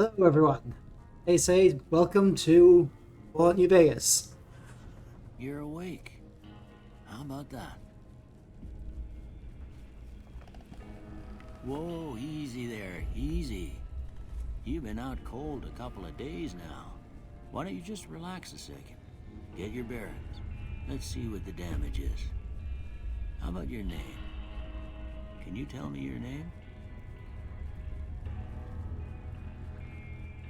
Hello, everyone. Hey, say, welcome to Fallout New Vegas. You're awake. How about that? Whoa, easy there, easy. You've been out cold a couple of days now. Why don't you just relax a second? Get your bearings. Let's see what the damage is. How about your name? Can you tell me your name?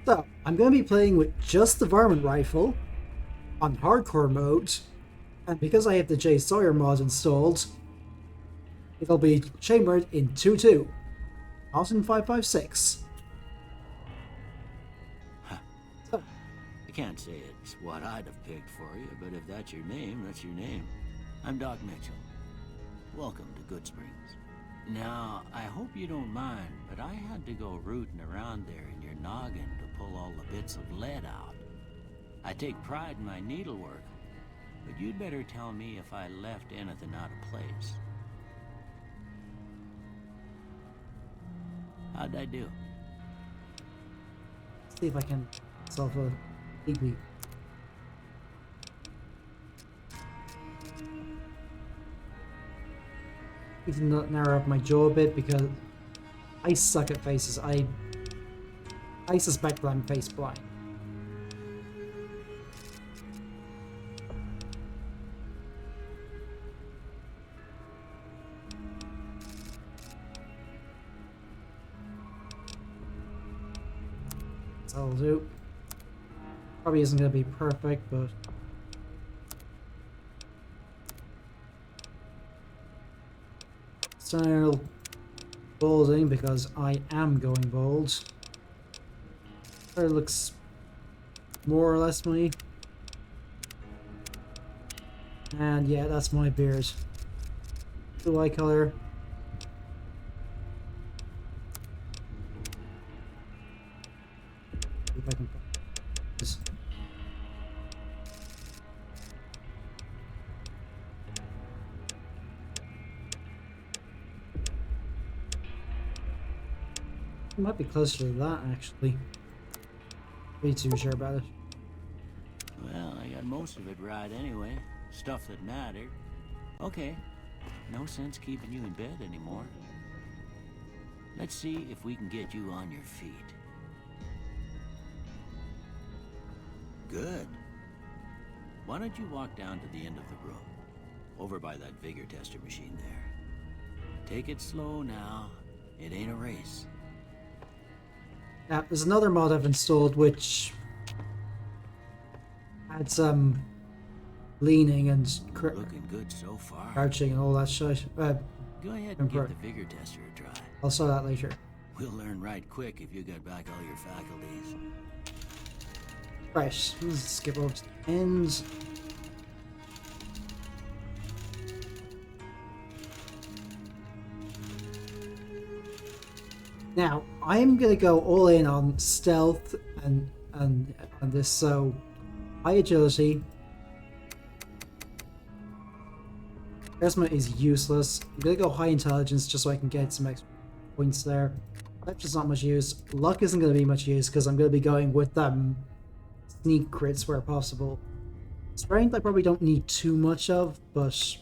So, I'm going to be playing with just the Varmint Rifle on hardcore mode, and because I have the JSawyer mod installed, it'll be chambered in 2-2, not in 5.56. So, I can't say it's what I'd have picked for you, but if that's your name, that's your name. I'm Doc Mitchell. Welcome to Good Springs. Now, I hope you don't mind, but I had to go rooting around there in your noggin to pull all the bits of lead out. I take pride in my needlework, but you'd better tell me if I left anything out of place. How'd I do? see if I can solve a deeply. Need to narrow up my jaw a bit because I suck at faces. I suspect that I'm face blind. That'll do. Probably isn't going to be perfect, but style balding because I am going bald. It looks more or less me. And yeah, that's my beard. The eye color. If I can this. It might be closer to that actually. Way too sure about it. Well, I got most of it right anyway. Stuff that mattered. Okay, no sense keeping you in bed anymore. Let's see if we can get you on your feet. Good. Why don't you walk down to the end of the room? Over by that vigor tester machine there. Take it slow now. It ain't a race. Now, there's another mod I've installed which had some leaning and Looking good so far. crouching and all that shit. Go ahead and give the vigor tester a try. I'll saw that later. We'll learn right quick if you got back all your faculties. Right, let's skip over to the ends. Now, I'm gonna go all in on stealth and this, so high agility. Charisma is useless. I'm gonna go high intelligence just so I can get some extra points there. That's just not much use. Luck isn't gonna be much use because I'm gonna be going with sneak crits where possible. Strength I probably don't need too much of, but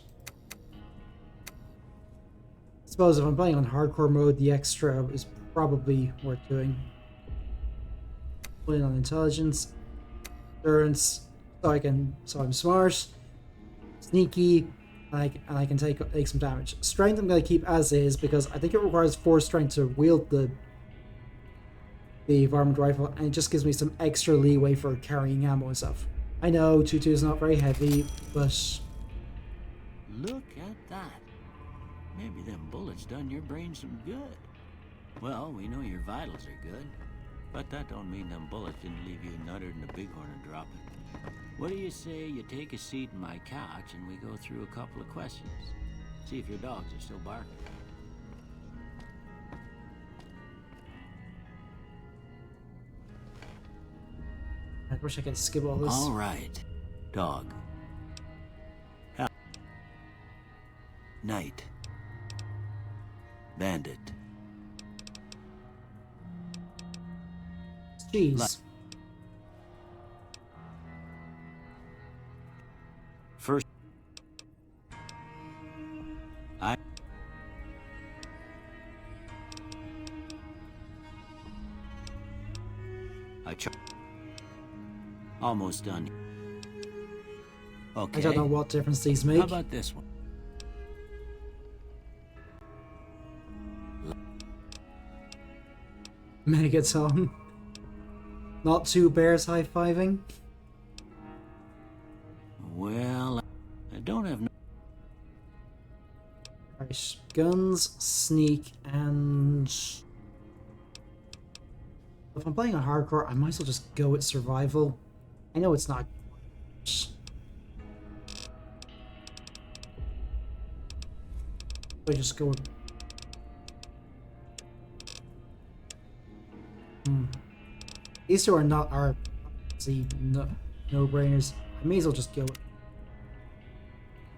I suppose if I'm playing on hardcore mode, the extra is probably worth doing. Putting on intelligence, endurance, so I'm smart, sneaky, and I can take some damage. Strength I'm gonna keep as is because I think it requires 4 strength to wield the Varmint Rifle, and it just gives me some extra leeway for carrying ammo and stuff. I know 2-2 is not very heavy, but Look at that. Maybe them bullets done your brain some good. Well, we know your vitals are good, but that don't mean them bullets didn't leave you nuttered in a bighorn and dropping. What do you say you take a seat in my couch and we go through a couple of questions? See if your dogs are still barking. I wish I could skip all this. All right, dog. Night. Bandit. Jeez. First, almost done. Okay. I don't know what difference these How make. about this one? Megaton. Not two bears high-fiving. Well, I don't have no. Right, guns, sneak, and... If I'm playing a hardcore, I might as well just go with survival. I know it's not... I just go with... These two are not our no-brainers. I may as well just go with...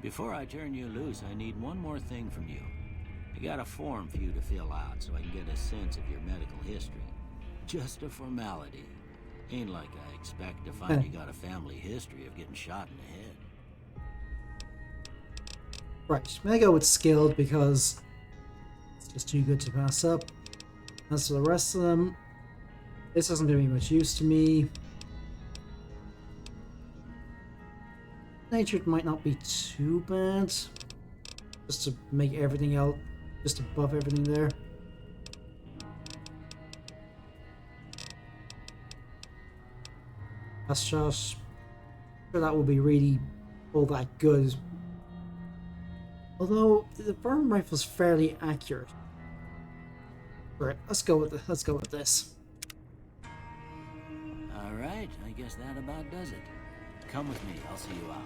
Before I turn you loose, I need one more thing from you. I got a form for you to fill out so I can get a sense of your medical history. Just a formality. Ain't like I expect to find you got a family history of getting shot in the head. Right, I'm gonna go with skilled because it's just too good to pass up. As for the rest of them, this isn't gonna be much use to me. Natured might not be too bad. Just to make everything out, just above everything there. Last shot. Sure, that will be really all that good. Although the Varmint Rifle is fairly accurate. Right, let's go with this. All right, I guess that about does it. Come with me, I'll see you out.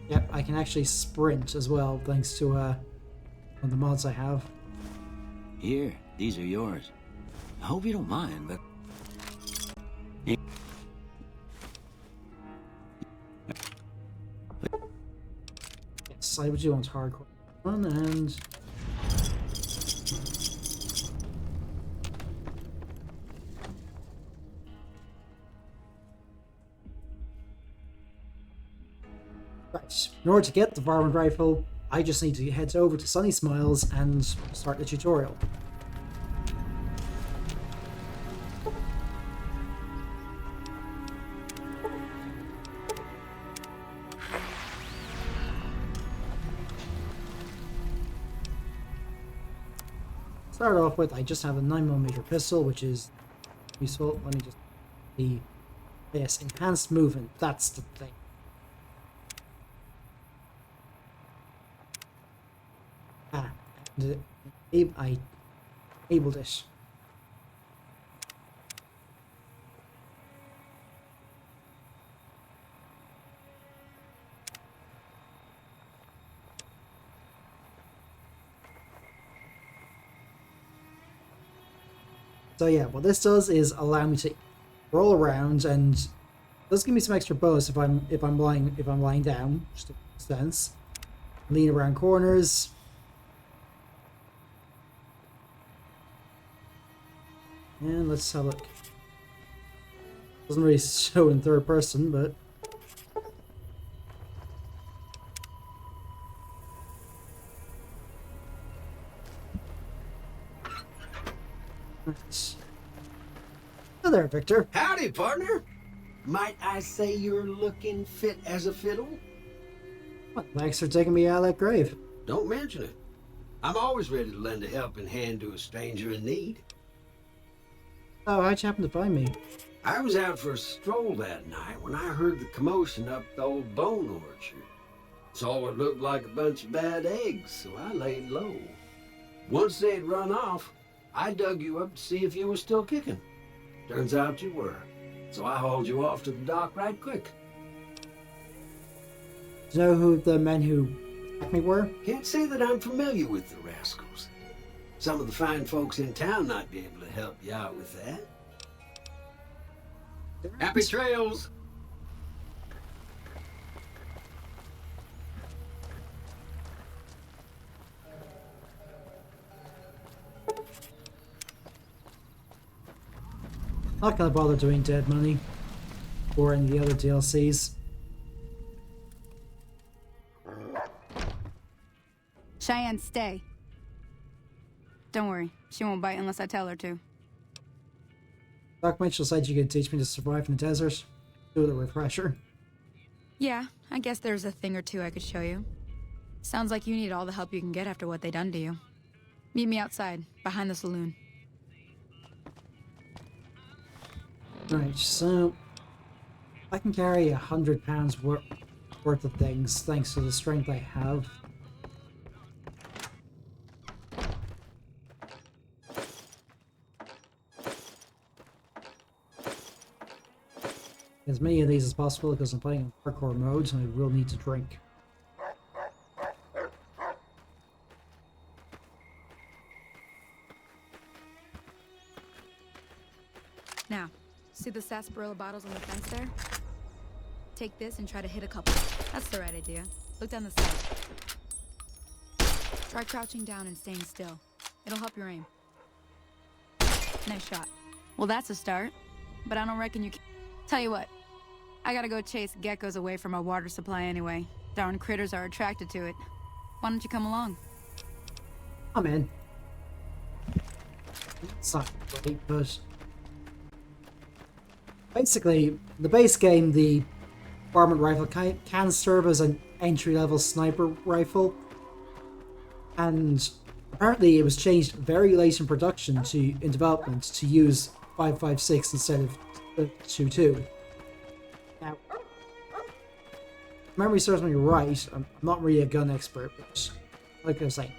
Yep, I can actually sprint as well, thanks to one of the mods I have. Here, these are yours. I hope you don't mind, but... Yes, I would do want hardcore one, and... Right, in order to get the Varmint Rifle, I just need to head over to Sunny Smiles and start the tutorial. Start off with, I just have a 9mm pistol, which is useful. Let me just see. Yes, enhanced movement, that's the thing. Ah, and I enabled it. So yeah, what this does is allow me to roll around, and does give me some extra bonus if I'm lying down, just to sense. Lean around corners. And let's have a look. Doesn't really show in third person, but hello there, Victor. Howdy, partner. Might I say you're looking fit as a fiddle? Well, thanks for taking me out of that grave. Don't mention it. I'm always ready to lend a helping hand to a stranger in need. Oh, how'd you happen to find me? I was out for a stroll that night when I heard the commotion up the old bone orchard. Saw what looked like a bunch of bad eggs, so I laid low. Once they'd run off, I dug you up to see if you were still kicking. Turns out you were, so I hauled you off to the dock right quick. Do you know who the men who attacked me were? Can't say that I'm familiar with the rascals. Some of the fine folks in town might be able to help you out with that. Happy trails! Not gonna bother doing Dead Money or any of the other DLCs. Cheyenne, stay. Don't worry, she won't bite unless I tell her to. Doc Mitchell said you could teach me to survive in the desert. Do the refresher. Yeah, I guess there's a thing or two I could show you. Sounds like you need all the help you can get after what they done to you. Meet me outside, behind the saloon. Right, so I can carry 100 pounds worth of things thanks to the strength I have. As many of these as possible because I'm playing in hardcore mode and I will need to drink. Now, see the sarsaparilla bottles on the fence there? Take this and try to hit a couple. That's the right idea. Look down the side. Try crouching down and staying still. It'll help your aim. Nice shot. Well, that's a start. But I don't reckon you can... Tell you what. I gotta go chase geckos away from our water supply anyway. Darn critters are attracted to it. Why don't you come along? I'm in. It's not great, but... Basically, the base game, the Varmint Rifle can serve as an entry-level sniper rifle. And apparently it was changed very late in production in development to use 5.56 instead of 2.2. Now, if memory serves me right, I'm not really a gun expert, but like I was saying,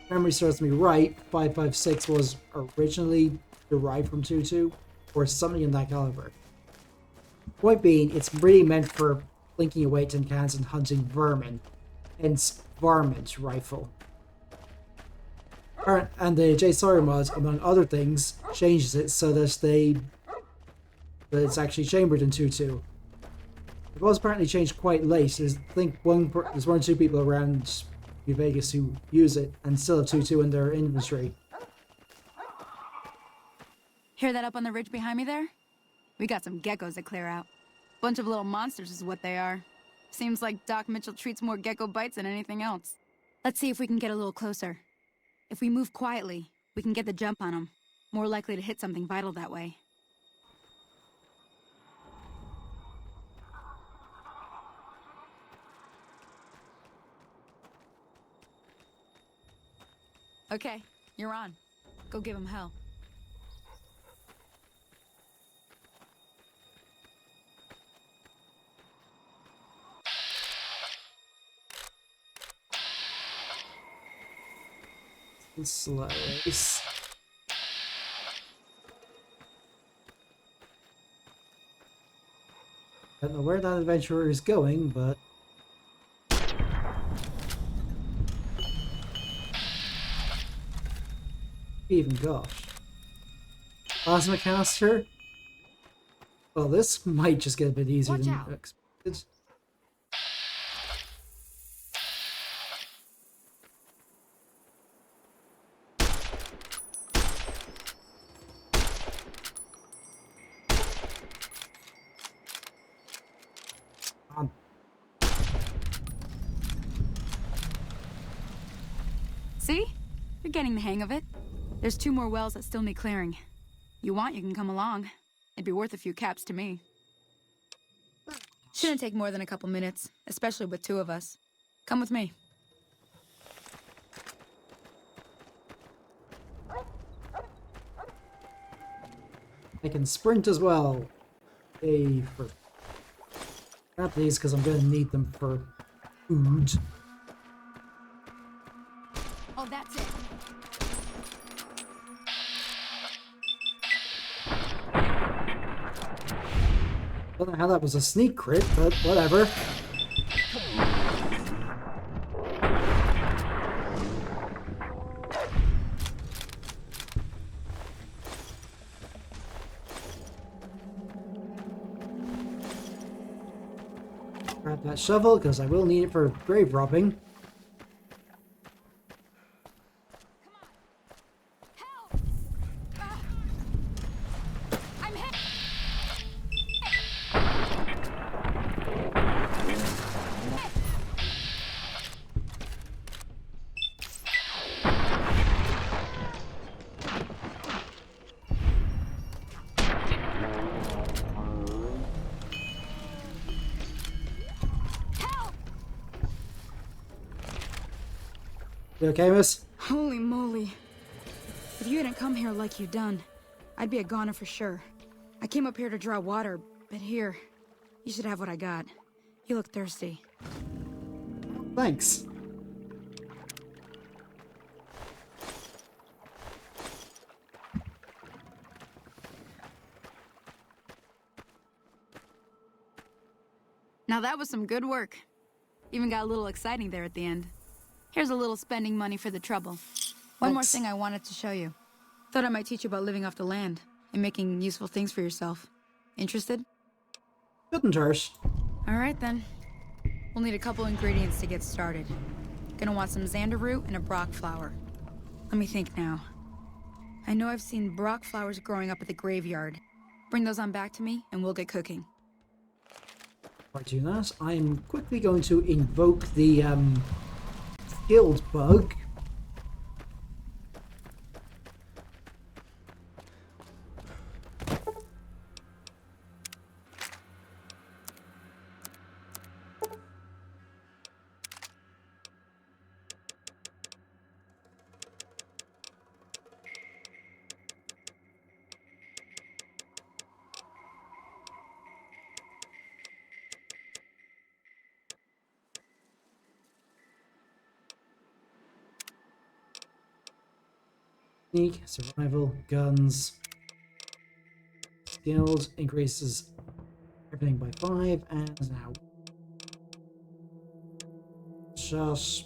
if memory serves me right, 5.56 was originally derived from 2.2 or something in that caliber. Point being, it's really meant for blinking away tin cans and hunting vermin, hence Varmint Rifle. And the JSawyer mod, among other things, changes it so that it's actually chambered in 2.2. It was apparently changed quite late. I think there's one or two people around New Vegas who use it and still have 2.2 in their inventory. Hear that up on the ridge behind me there? We got some geckos to clear out. Bunch of little monsters is what they are. Seems like Doc Mitchell treats more gecko bites than anything else. Let's see if we can get a little closer. If we move quietly, we can get the jump on them. More likely to hit something vital that way. Okay, you're on. Go give him hell. Slice. Don't know where that adventurer is going, but even gosh. Plasma caster? Well, this might just get a bit easier than expected. See? You're getting the hang of it. There's 2 more wells that still need clearing. You want, you can come along. It'd be worth a few caps to me. Shouldn't take more than a couple minutes, especially with 2 of us. Come with me. I can sprint as well. Grab these because I'm going to need them for food. Oh, that's it. Don't know how that was a sneak crit, but whatever. Grab that shovel because I will need it for grave robbing. You okay, miss? Holy moly. If you hadn't come here like you done, I'd be a goner for sure. I came up here to draw water, but here, you should have what I got. You look thirsty. Thanks. Now that was some good work. Even got a little exciting there at the end. Here's a little spending money for the trouble. One more Thanks. thing I wanted to show you. Thought I might teach you about living off the land and making useful things for yourself. Interested? Couldn't hurt. Alright then. We'll need a couple ingredients to get started. Gonna want some xander root and a brock flower. Let me think now. I know I've seen brock flowers growing up at the graveyard. Bring those on back to me and we'll get cooking. Before I do that, I'm quickly going to invoke the guild bug. Sneak, survival, guns. Skills increases everything by 5, and now. Shot.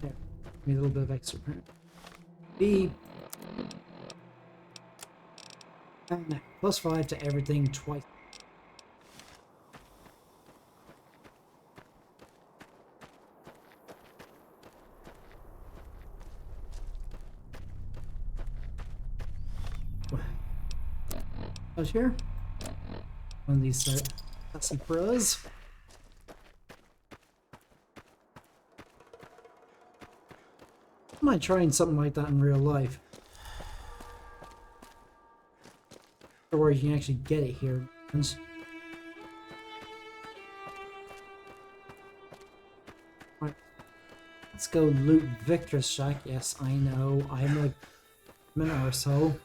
There. Need a little bit of extra. B. And now, +5 to everything twice. Out here. One of these sassy bros. I might trying something like that in real life. Or where you can actually get it here. Right. Let's go loot Victor's shack. Yes, I know. I'm like a minute or so.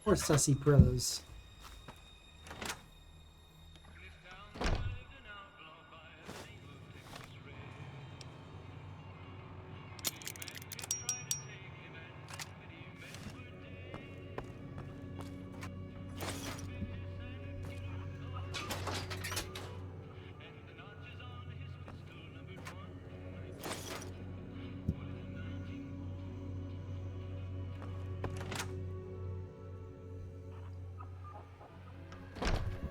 Or sassy bros.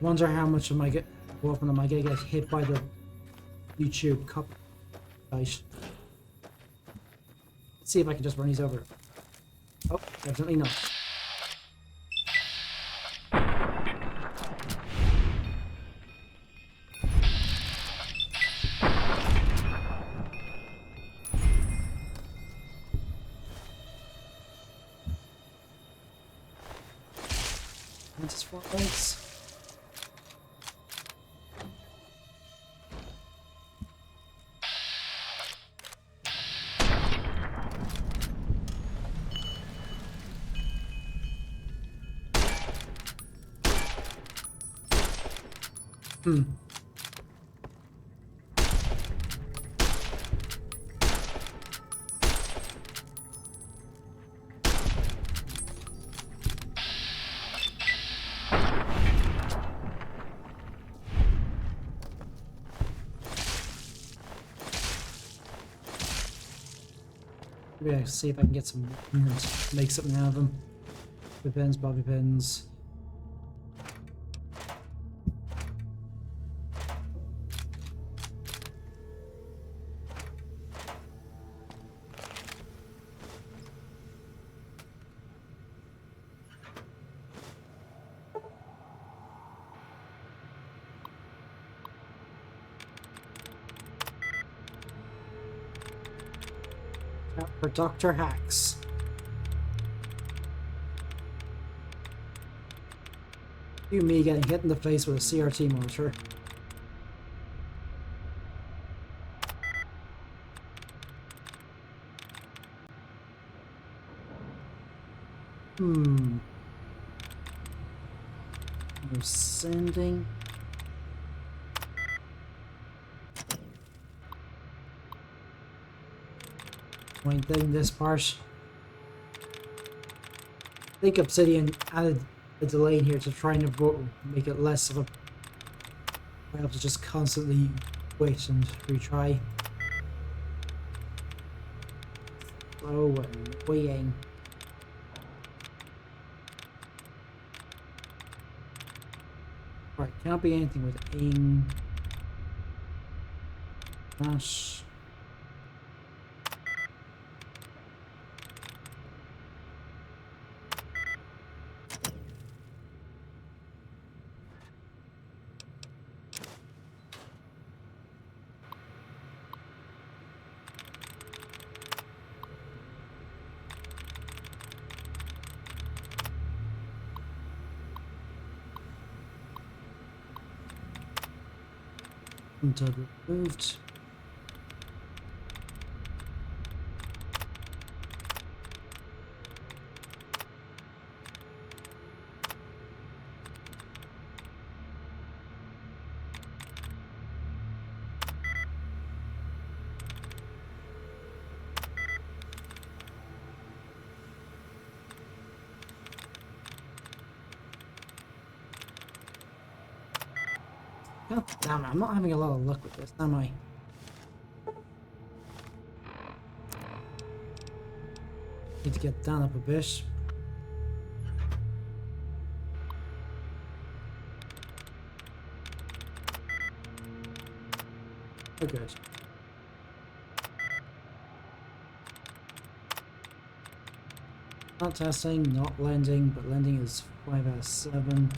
Wonder how much am I get often am I gonna get hit by the YouTube copyright. Let's see if I can just run these over. Oh, definitely not. Mantis flies. Maybe I'll see if I can get some make something out of them. Bobby pins, bobby pins. For Dr. Hacks. Do me getting hit in the face with a CRT monitor. No sending. Point thing this part. I think Obsidian added a delay in here to try and make it less of a... I have to just constantly wait and retry. Slow and annoying. Right, can't be anything with aim. Dash. Until removed. God damn it, I'm not having a lot of luck with this, am I? Need to get down up a bit. Oh good. Not testing, not lending, but lending is 5 out of 7.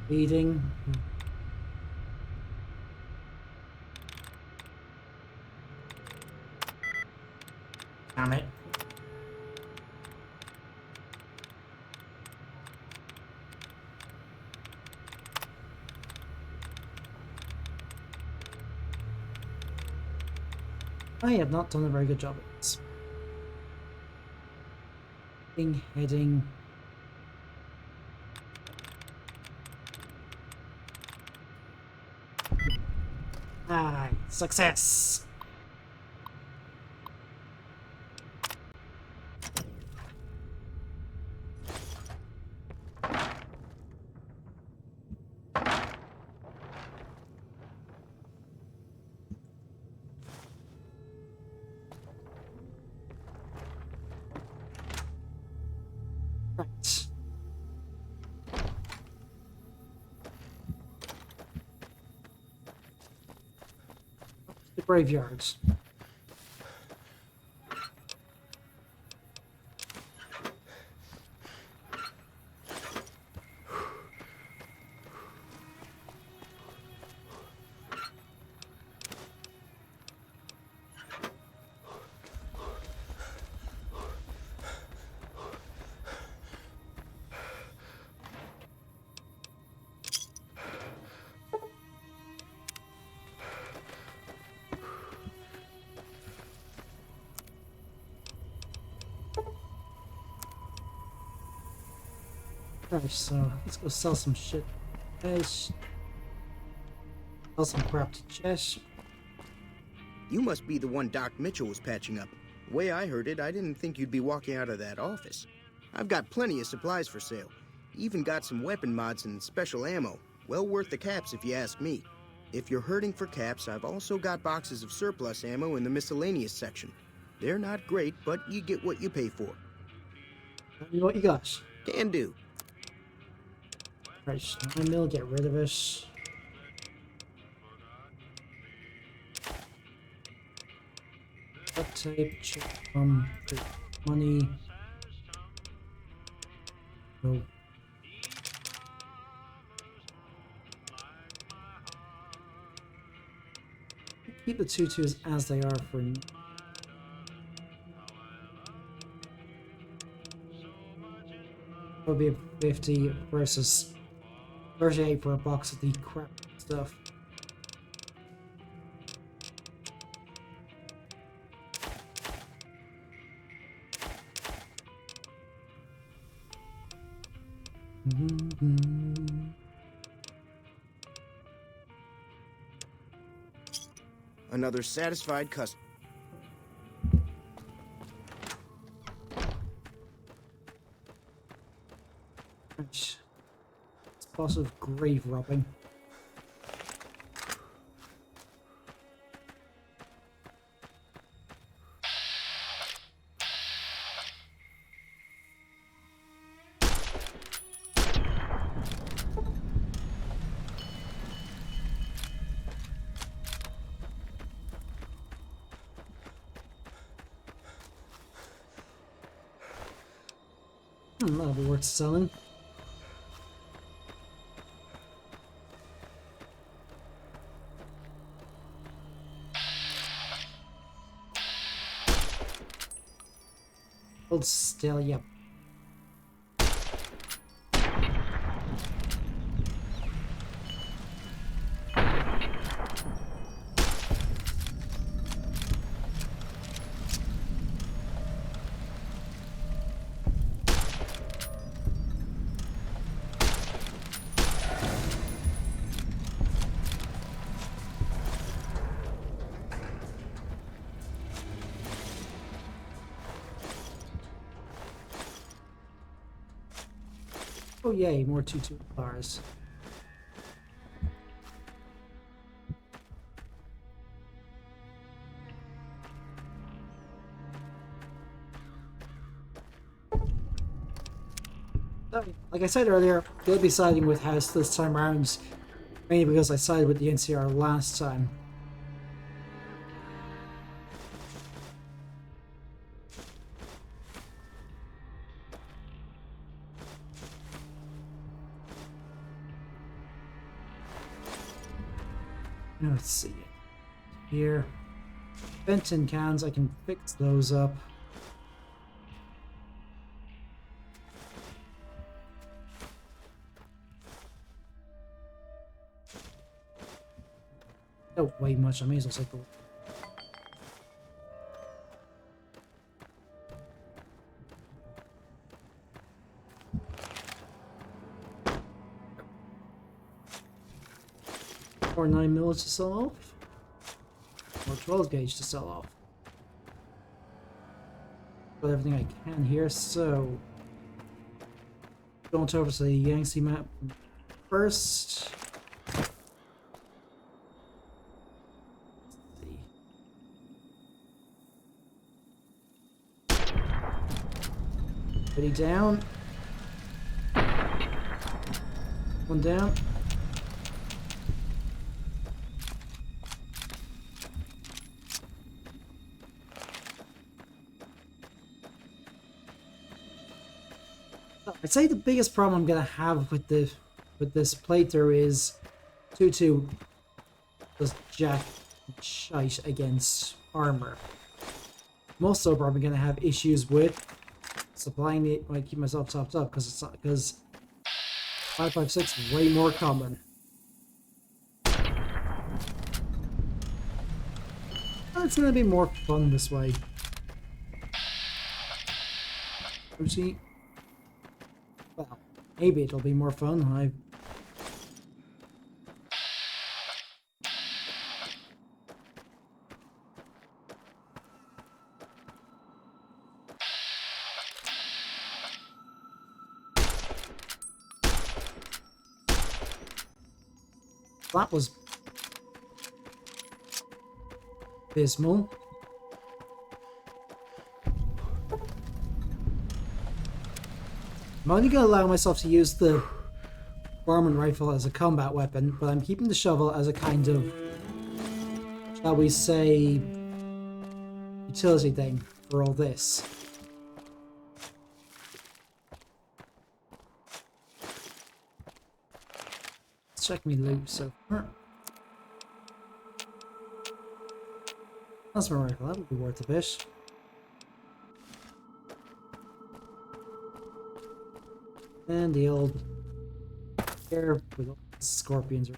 Feeding. Damn it. I have not done a very good job at this. Heading. Ah, success! Right. The graveyards. Alright, so let's go sell some shit. Sell some crap to Jess. You must be the one Doc Mitchell was patching up. The way I heard it, I didn't think you'd be walking out of that office. I've got plenty of supplies for sale. Even got some weapon mods and special ammo. Well worth the caps if you ask me. If you're hurting for caps, I've also got boxes of surplus ammo in the miscellaneous section. They're not great, but you get what you pay for. Tell me what you got. Can do. Right, 9 mil, get rid of it. Duct tape, check money. No. Keep the tutus as they are for now. would be 50 versus 38 for a box of the crap stuff. Another satisfied customer. It's lots of grave robbing. That'll be worth selling. Hold still, yep. Oh yay, more 2-2 bars. Like I said earlier, they'll be siding with House this time around, mainly because I sided with the NCR last time. Let's see. Here. Benton cans, I can fix those up. Don't weigh much, I may as well take the... Or 9mm to sell off. Or 12 gauge to sell off. Got everything I can here, so... Going over to the Yangtze map first. Ready down. One down. I'd say the biggest problem I'm gonna have with this playthrough is 2-2 does jack shite against armor. I'm also probably gonna have issues with supplying it when I keep myself topped up because 5.56 is way more common. It's gonna be more fun this way. Oopsie. Well, maybe it'll be more fun. That was abysmal. I'm only going to allow myself to use the Varmint Rifle as a combat weapon, but I'm keeping the shovel as a kind of, shall we say, utility thing for all this. Let's check me loot so far. That's my rifle, that would be worth a bit. And the old air with all the scorpions.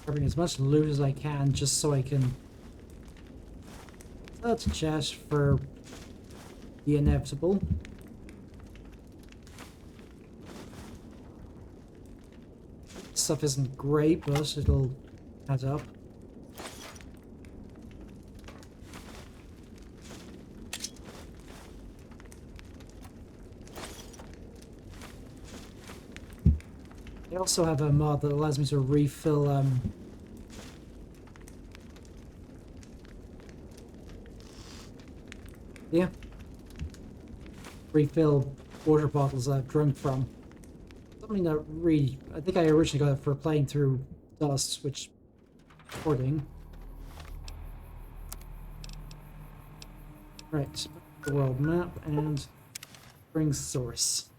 Grabbing as much loot as I can just so I can start to chest for the inevitable. Stuff isn't great, but it'll add up. I also have a mod that allows me to refill refill water bottles that I've drunk from. Something that really, I think I originally got it for playing through Dust, which recording. Right, the world map and bring source.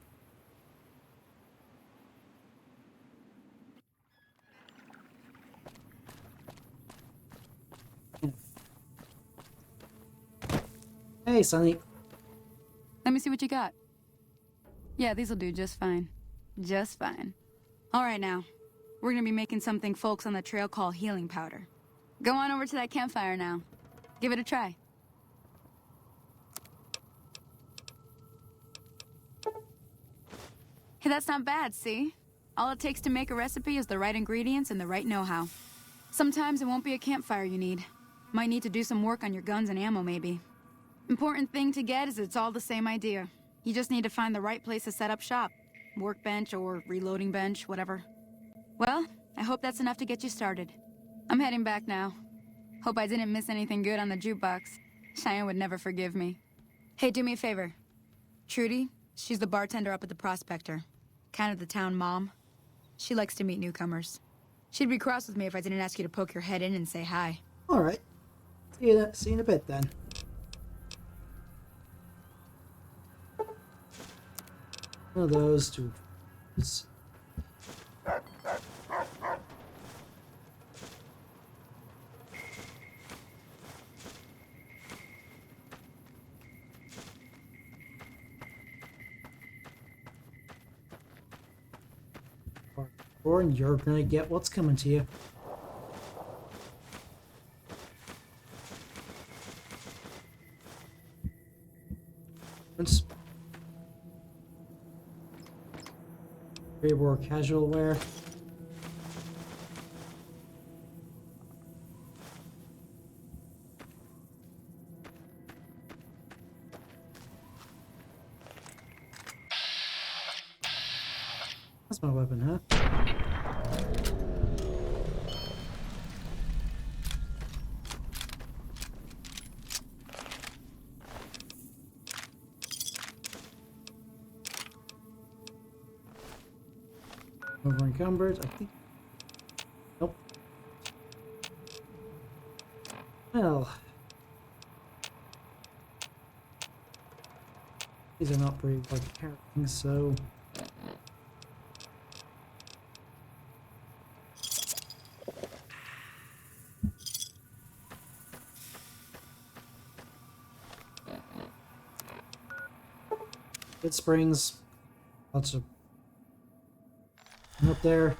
Hey, Sonny. Let me see what you got. Yeah, these'll do just fine. Just fine. All right, now. We're gonna be making something folks on the trail call healing powder. Go on over to that campfire now. Give it a try. Hey, that's not bad, see? All it takes to make a recipe is the right ingredients and the right know-how. Sometimes it won't be a campfire you need. Might need to do some work on your guns and ammo, maybe. Important thing to get is it's all the same idea. You just need to find the right place to set up shop. Workbench or reloading bench, whatever. Well, I hope that's enough to get you started. I'm heading back now. Hope I didn't miss anything good on the jukebox. Cheyenne would never forgive me. Hey, do me a favor. Trudy, she's the bartender up at the Prospector. Kind of the town mom. She likes to meet newcomers. She'd be cross with me if I didn't ask you to poke your head in and say hi. Alright. See you in a bit then. One of those two. And you're gonna get what's coming to you. Let's pre-war casual wear. That's my weapon, huh? Over encumbered, I think. Nope. Well. These are not very like carrying, so. Good springs. Lots of up there.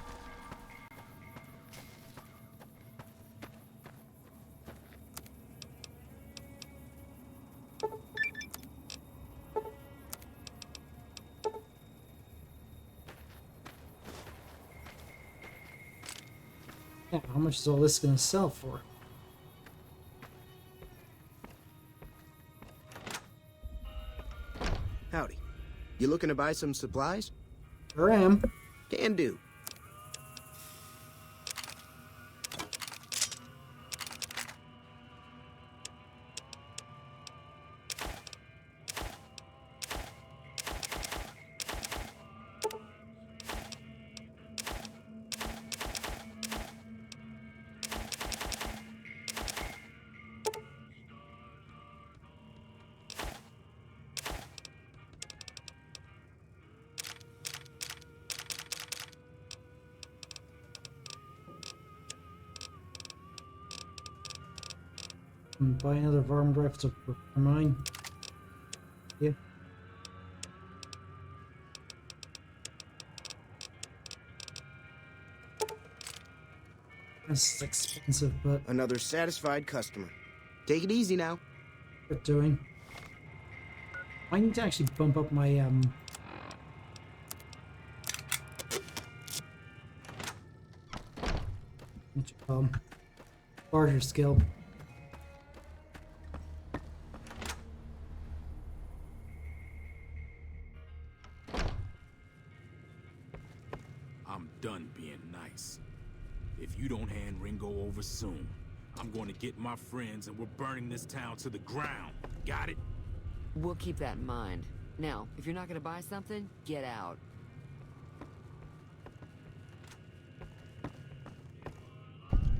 Yeah, how much is all this gonna sell for? Howdy. You looking to buy some supplies? Sure am. Can do. Buy another Varmint Rifle for mine. Yeah. This is expensive, but Another satisfied customer. Take it easy now. worth doing. I need to actually bump up my what you call 'em? Barter skill. I'm done being nice. If you don't hand Ringo over soon, I'm going to get my friends and we're burning this town to the ground. Got it? We'll keep that in mind. Now, if you're not gonna buy something, get out.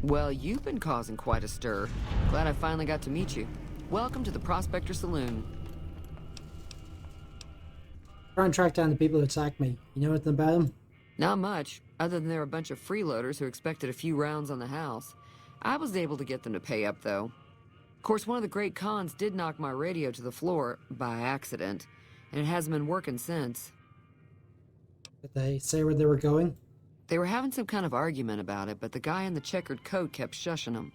Well, you've been causing quite a stir. Glad I finally got to meet you. Welcome to the Prospector Saloon. Try and track down the people who attacked me. You know anything about them? Not much, other than they're a bunch of freeloaders who expected a few rounds on the house. I was able to get them to pay up, though. Of course, one of the great cons did knock my radio to the floor by accident, and it hasn't been working since. Did they say where they were going? They were having some kind of argument about it, but the guy in the checkered coat kept shushing them.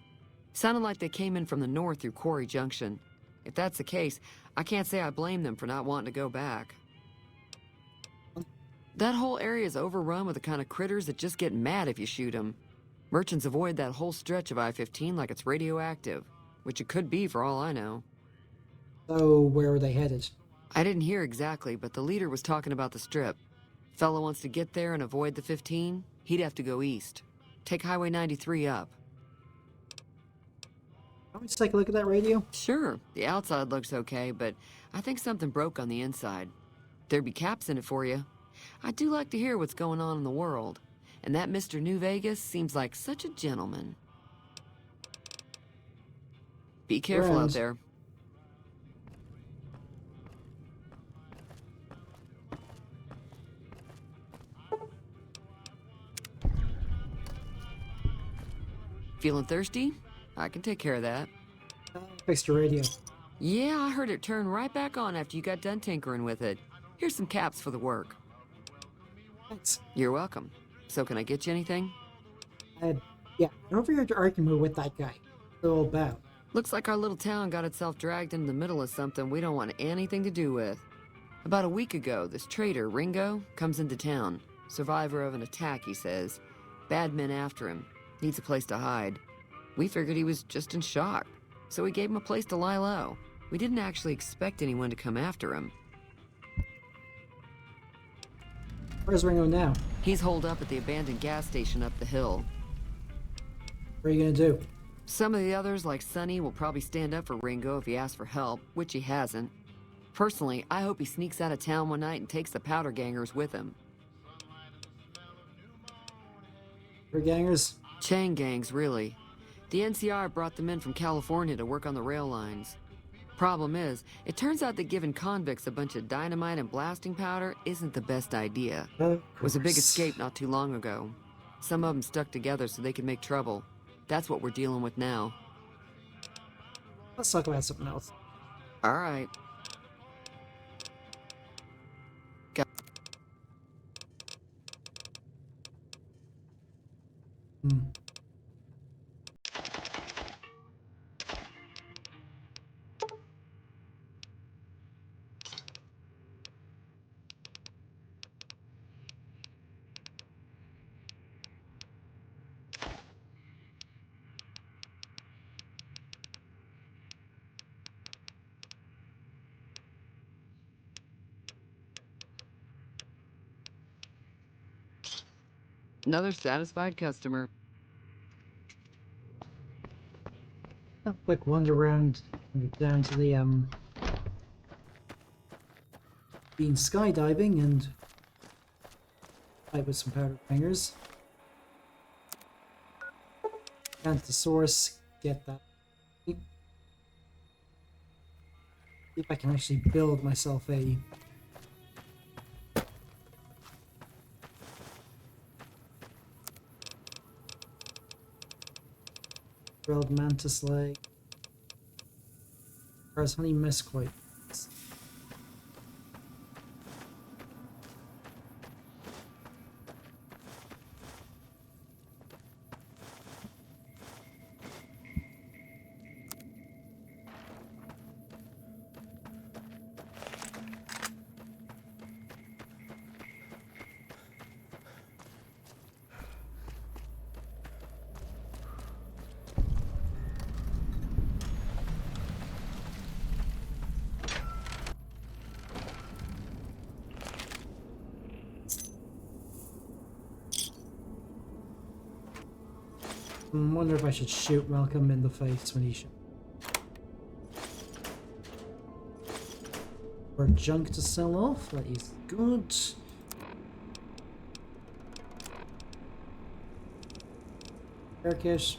Sounded like they came in from the north through Quarry Junction. If that's the case, I can't say I blame them for not wanting to go back. That whole area is overrun with the kind of critters that just get mad if you shoot them. Merchants avoid that whole stretch of I-15 like it's radioactive, which it could be for all I know. So, where were they headed? I didn't hear exactly, but the leader was talking about the strip. Fellow wants to get there and avoid the 15, he'd have to go east. Take Highway 93 up. Why don't we just take a look at that radio? Sure, the outside looks okay, but I think something broke on the inside. There'd be caps in it for you. I do like to hear what's going on in the world. And that Mr. New Vegas seems like such a gentleman. Be careful out there. Feeling thirsty? I can take care of that. Fixed your radio. Yeah, I heard it turn right back on after you got done tinkering with it. Here's some caps for the work. Thanks. You're welcome. So can I get you anything? Yeah, over your argument with that guy. What's it all about? Looks like our little town got itself dragged into the middle of something we don't want anything to do with. About a week ago, this trader, Ringo, comes into town. Survivor of an attack, he says. Bad men after him. Needs a place to hide. We figured he was just in shock, so we gave him a place to lie low. We didn't actually expect anyone to come after him. Where's Ringo now? He's holed up at the abandoned gas station up the hill. What are you gonna do? Some of the others, like Sonny, will probably stand up for Ringo if he asks for help, which he hasn't. Personally, I hope he sneaks out of town one night and takes the powder gangers with him. For gangers? Chain gangs, really. The NCR brought them in from California to work on the rail lines. Problem is, it turns out that giving convicts a bunch of dynamite and blasting powder isn't the best idea. It was a big escape not too long ago. Some of them stuck together so they could make trouble. That's what we're dealing with now. Let's talk about something else. All right. Another satisfied customer. A quick wander around down to the been skydiving and fight with some powder fingers. Down to the source, get that. See if I can actually build myself a grilled mantis leg. Whereas honey misquite. I wonder if I should shoot Malcolm in the face when he shoots. Or junk to sell off, that is good. Airkit.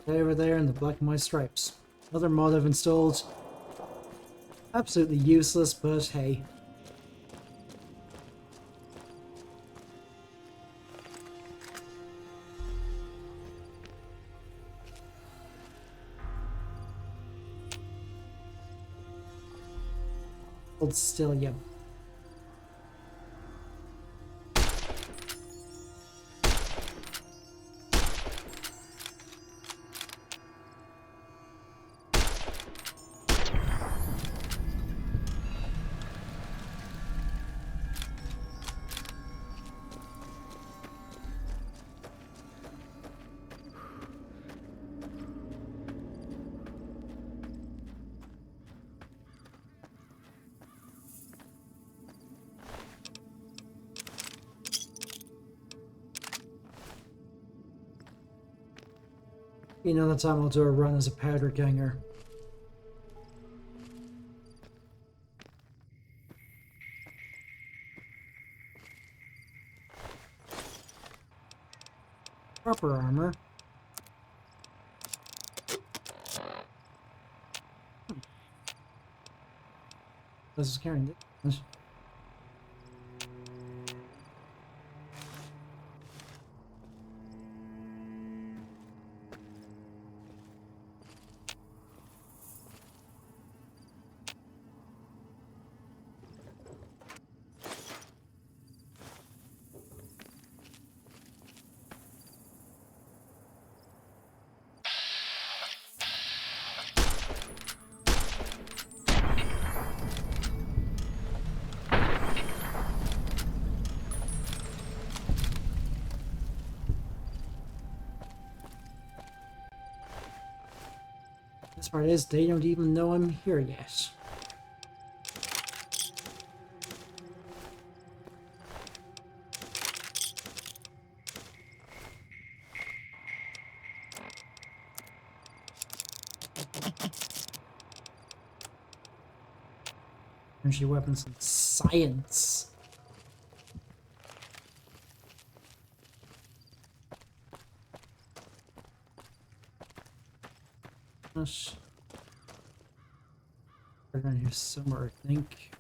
Over there in the black and white stripes. Another mod I've installed. Absolutely useless, but hey. Hold still, yeah. Another time I'll do a run as a powder ganger. Proper armor. This is carrying this. This part is, they don't even know I'm here yet. Energy weapons and science. Around here somewhere, I think.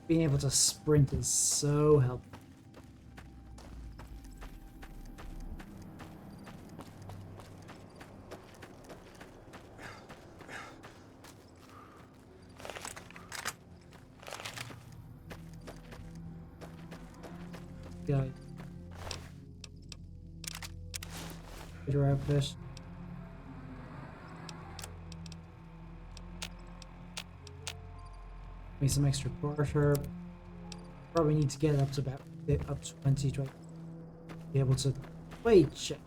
Being able to sprint is so helpful. Guy. Better outfit. Make some extra barter. Probably need to get up to about up to 20 to be able to wait check.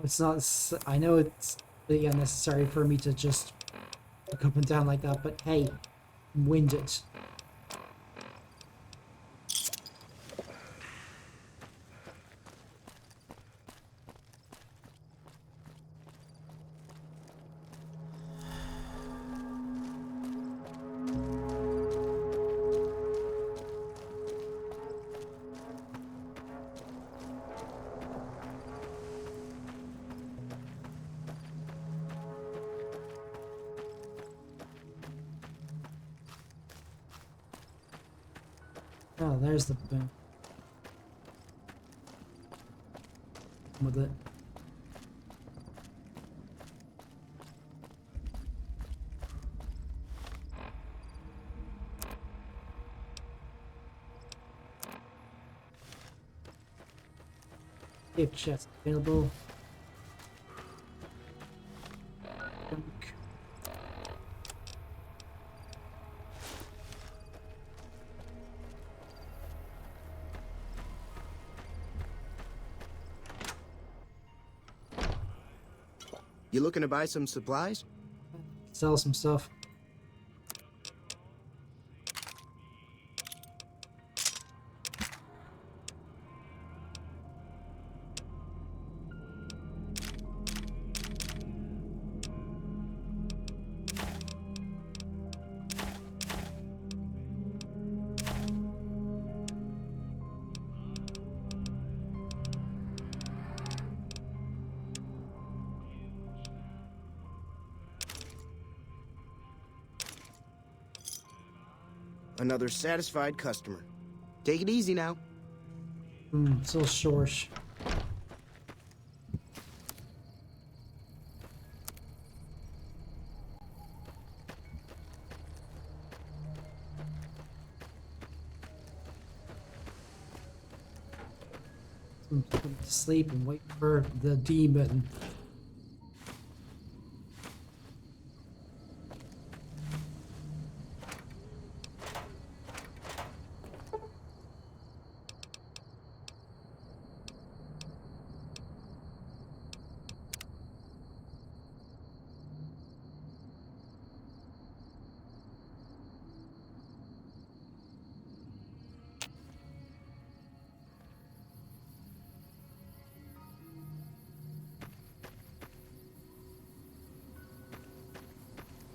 it's not. I know it's really unnecessary for me to just look up and down like that, but hey, I'm winded. Oh, there's the boom. With it. If chest available. Junk. You looking to buy some supplies? Sell some stuff. Another satisfied customer. Take it easy now. Still short. I'm just going to sleep and wait for the demon.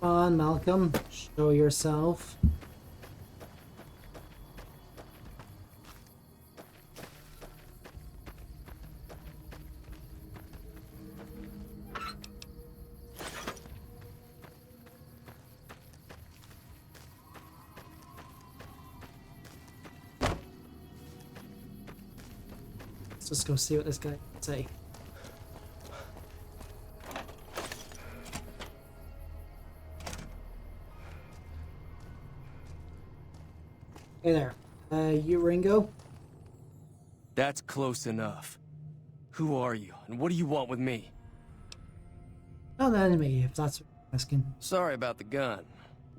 Come on, Malcolm, show yourself. Let's just go see what this guy can say. Hey there. You Ringo? That's close enough. Who are you, and what do you want with me? Not an enemy, if that's what you're asking. Sorry about the gun.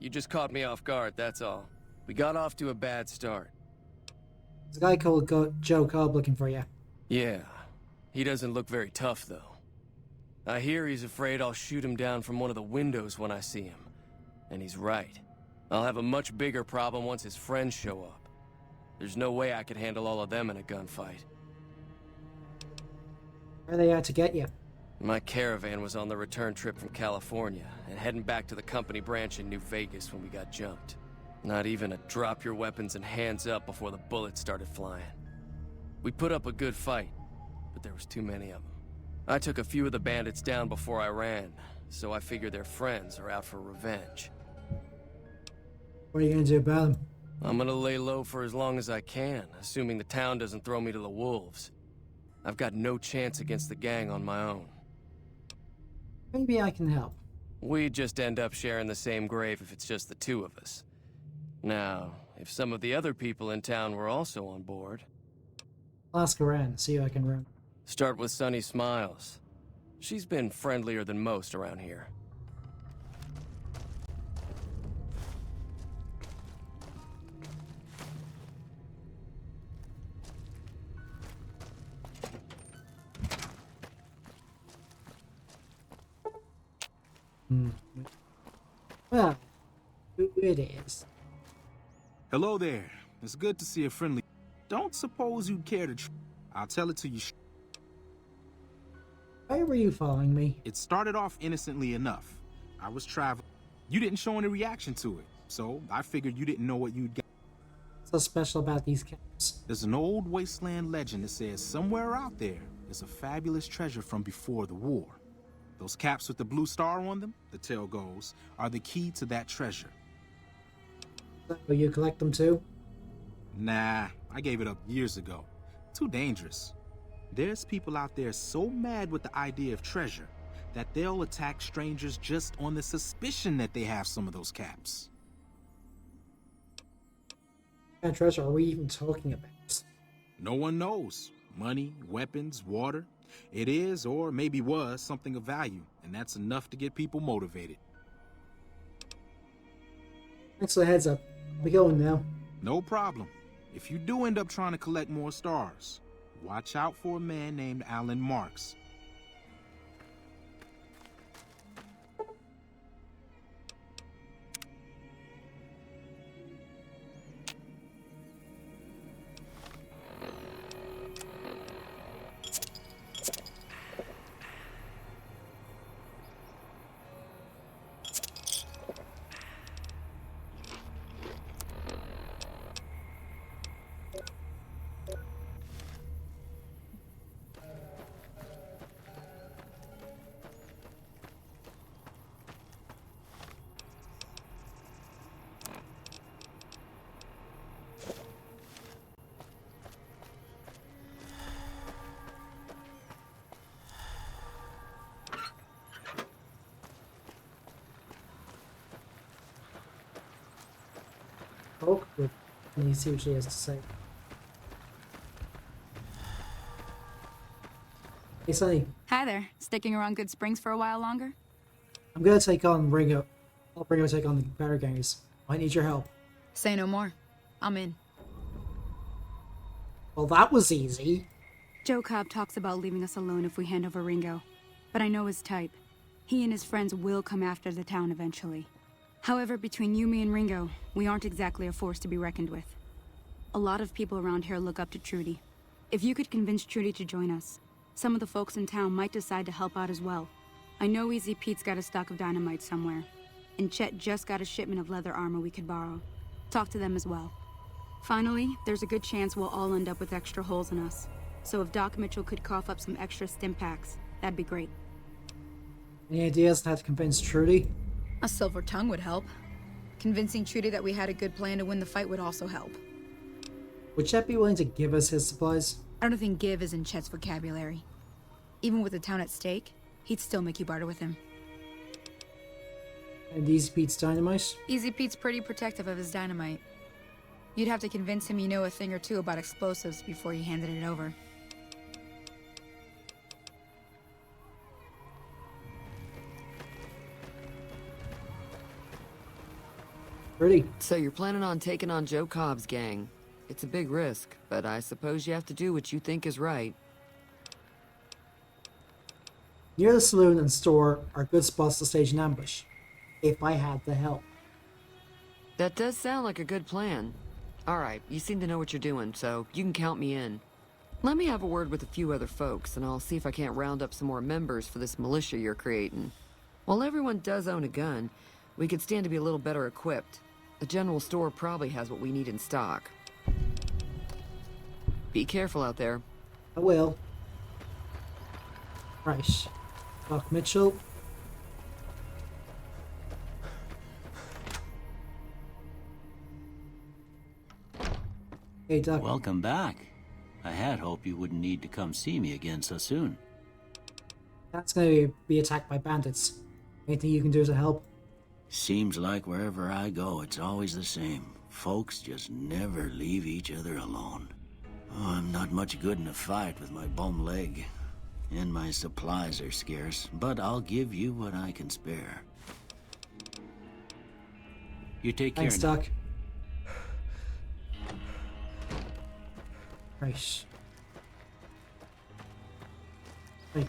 You just caught me off guard, that's all. We got off to a bad start. There's a guy called Joe Cobb looking for you. Yeah. He doesn't look very tough, though. I hear he's afraid I'll shoot him down from one of the windows when I see him. And he's right. I'll have a much bigger problem once his friends show up. There's no way I could handle all of them in a gunfight. Where are they out to get you? My caravan was on the return trip from California, and heading back to the company branch in New Vegas when we got jumped. Not even a drop your weapons and hands up before the bullets started flying. We put up a good fight, but there was too many of them. I took a few of the bandits down before I ran, so I figure their friends are out for revenge. What are you gonna do about him? I'm gonna lay low for as long as I can, assuming the town doesn't throw me to the wolves. I've got no chance against the gang on my own. Maybe I can help. We'd just end up sharing the same grave if it's just the two of us. Now, if some of the other people in town were also on board... I'll ask around, see who I can run. Start with Sunny Smiles. She's been friendlier than most around here. Well, it is. Hello there. It's good to see a friendly... Don't suppose you'd care to... I'll tell it to you. Why were you following me? It started off innocently enough. I was traveling. You didn't show any reaction to it, so I figured you didn't know what you'd get. What's so special about these caps? There's an old wasteland legend that says somewhere out there is a fabulous treasure from before the war. Those caps with the blue star on them, the tale goes, are the key to that treasure. Will you collect them too? Nah, I gave it up years ago. Too dangerous. There's people out there so mad with the idea of treasure that they'll attack strangers just on the suspicion that they have some of those caps. What kind of treasure are we even talking about? No one knows. Money, weapons, water. It is, or maybe was, something of value, and that's enough to get people motivated. Thanks for the heads up. I'll be going now. No problem. If you do end up trying to collect more stars, watch out for a man named Alan Marks. Talk with me, see what she has to say. Hey, Sonny. Hi there. Sticking around Good Springs for a while longer? I'm gonna take on Ringo. I'll Ringo take on the better gangers. I need your help. Say no more. I'm in. Well, that was easy. Joe Cobb talks about leaving us alone if we hand over Ringo. But I know his type. He and his friends will come after the town eventually. However, between you, me, and Ringo, we aren't exactly a force to be reckoned with. A lot of people around here look up to Trudy. If you could convince Trudy to join us, some of the folks in town might decide to help out as well. I know Easy Pete's got a stock of dynamite somewhere, and Chet just got a shipment of leather armor we could borrow. Talk to them as well. Finally, there's a good chance we'll all end up with extra holes in us. So if Doc Mitchell could cough up some extra stim packs, that'd be great. Any ideas on how to convince Trudy? A silver tongue would help. Convincing Trudy that we had a good plan to win the fight would also help. Would Chet be willing to give us his supplies? I don't think give is in Chet's vocabulary. Even with the town at stake, he'd still make you barter with him. And Easy Pete's dynamite? Easy Pete's pretty protective of his dynamite. You'd have to convince him you know a thing or two about explosives before you handed it over. Pretty. So you're planning on taking on Joe Cobb's gang. It's a big risk, but I suppose you have to do what you think is right. Near the saloon and store are good spots to stage an ambush, if I had the help. That does sound like a good plan. Alright, you seem to know what you're doing, so you can count me in. Let me have a word with a few other folks, and I'll see if I can't round up some more members for this militia you're creating. While everyone does own a gun, we could stand to be a little better equipped. The general store probably has what we need in stock. Be careful out there. I will. Right. Doc Mitchell. Hey, Doc. Welcome back. I had hoped you wouldn't need to come see me again so soon. That's gonna be attacked by bandits. Anything you can do to help? Seems like wherever I go, it's always the same. Folks just never leave each other alone. Oh, I'm not much good in a fight with my bum leg. And my supplies are scarce, but I'll give you what I can spare. You take Thanks, care now. Doc. Right. Right.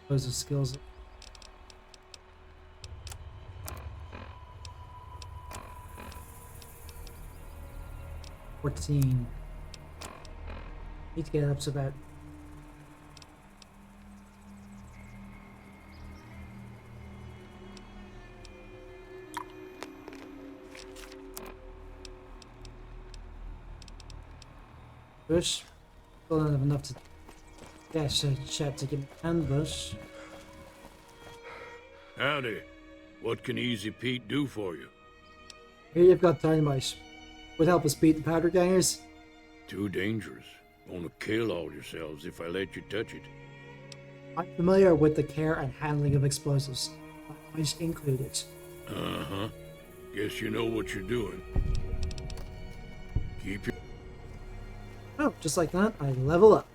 Those are skills. 14. Need to get up to about. Bush. Still don't have enough to dash a chat to give me ambush. Howdy. What can Easy Pete do for you? Here you've got dynamite. Would help us beat the powder gangers. Too dangerous. Gonna kill all yourselves if I let you touch it. I'm familiar with the care and handling of explosives. Dynamite included. Uh-huh. Guess you know what you're doing. Keep your... Oh, just like that, I level up.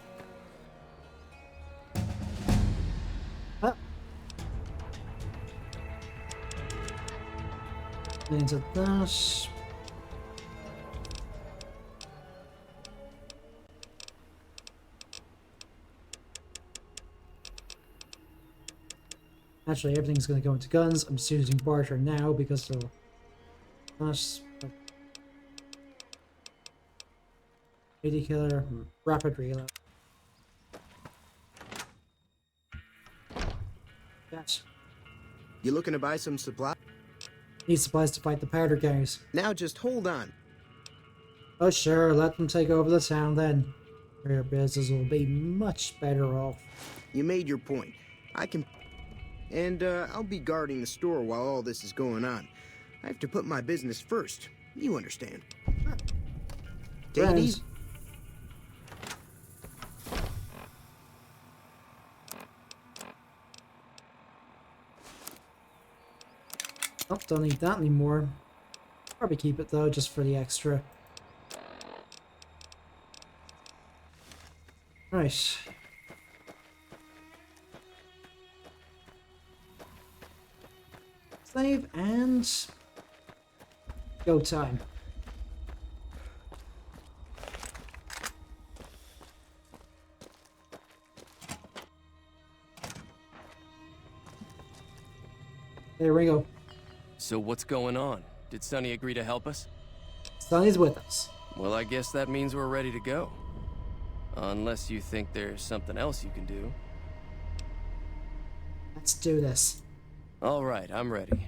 Ah. Into that. Actually, everything's going to go into guns. I'm just using barter now because of that. 80 killer, rapid reload. Yes. You looking to buy some supply? Need supplies to fight the powder gangers. Now just hold on. Oh sure, let them take over the town then. Your business will be much better off. You made your point. I can... And, I'll be guarding the store while all this is going on. I have to put my business first. You understand. Take it easy. Oh, don't need that anymore. Probably keep it though, just for the extra. Right. Save and go time. There we go. So what's going on? Did Sonny agree to help us? Sonny's with us. Well, I guess that means we're ready to go. Unless you think there's something else you can do. Let's do this. All right, I'm ready.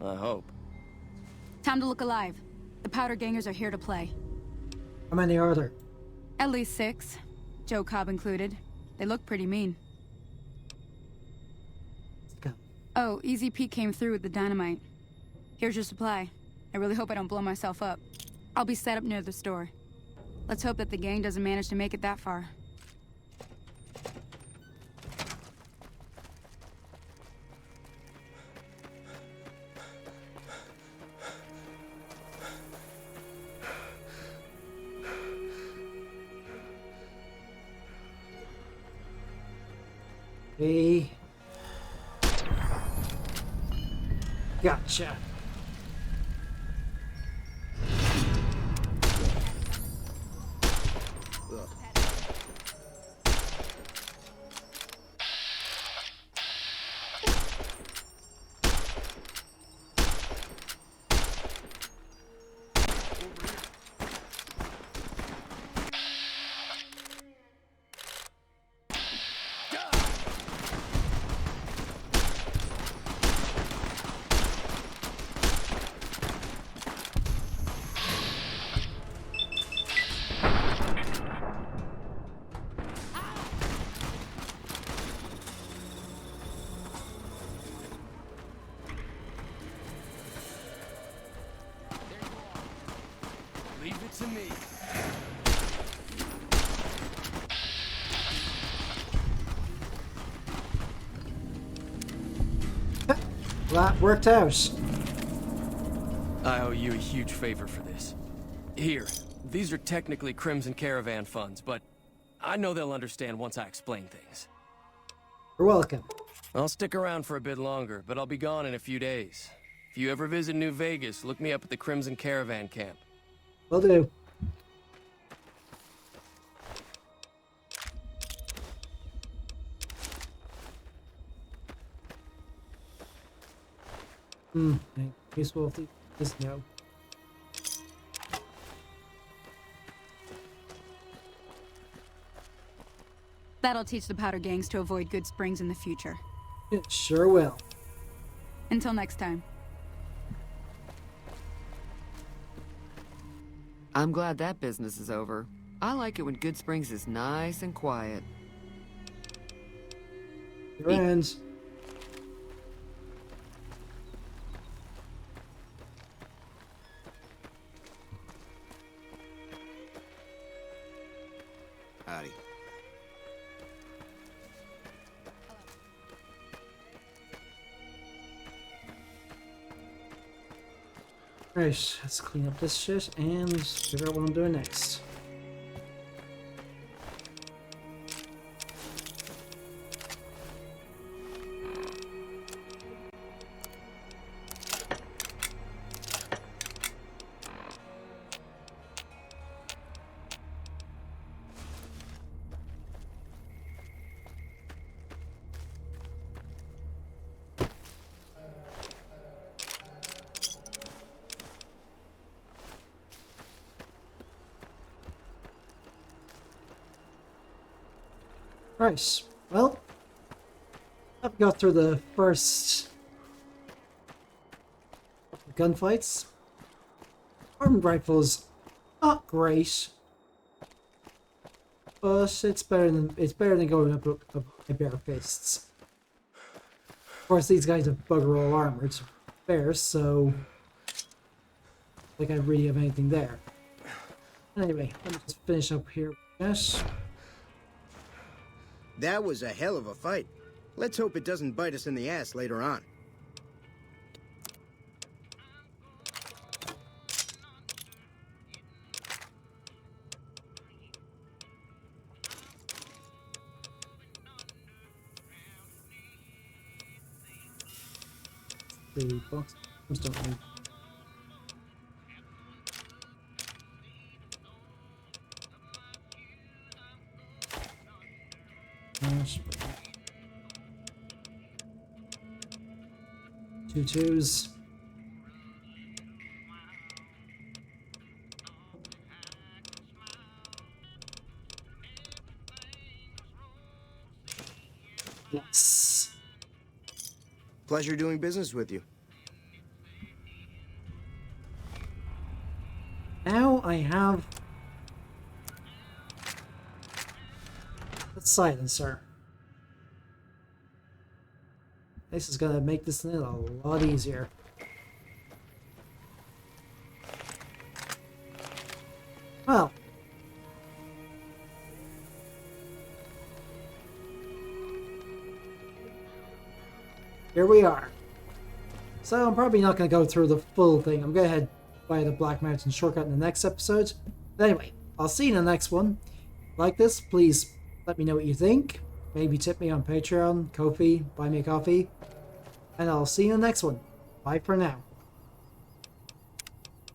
I hope. Time to look alive. The powder gangers are here to play. How many are there? At least 6. Joe Cobb included. They look pretty mean. Let's go. Oh, Easy Pete came through with the dynamite. Here's your supply. I really hope I don't blow myself up. I'll be set up near the store. Let's hope that the gang doesn't manage to make it that far. Hey. Gotcha. Leave it to me. That worked out. I owe you a huge favor for this. Here, these are technically Crimson Caravan funds, but I know they'll understand once I explain things. You're welcome. I'll stick around for a bit longer, but I'll be gone in a few days. If you ever visit New Vegas, look me up at the Crimson Caravan camp. Will do. Useful if this no. That'll teach the powder gangs to avoid Good Springs in the future. It sure will. Until next time. I'm glad that business is over. I like it when Good Springs is nice and quiet. Your ends. Howdy. Right, let's clean up this shit and figure out what I'm doing next. Right, well, I've got through the first gunfights. Varmint Rifle's not great, but it's better than going up by bare fists. Of course, these guys have bugger all armored bears, so like I really have anything there. Anyway, let me just finish up here. Yes. That was a hell of a fight. Let's hope it doesn't bite us in the ass later on. The box don't need. Yes. 2 2s. Yes. Pleasure doing business with you. Now I have the silencer. This is gonna make this thing a lot easier. Well, here we are. So I'm probably not going to go through the full thing. I'm going to head by the Black Mountain shortcut in the next episode. But anyway, I'll see you in the next one. Like this, please let me know what you think. Maybe tip me on Patreon, Ko-fi, buy me a coffee. And I'll see you in the next one. Bye for now.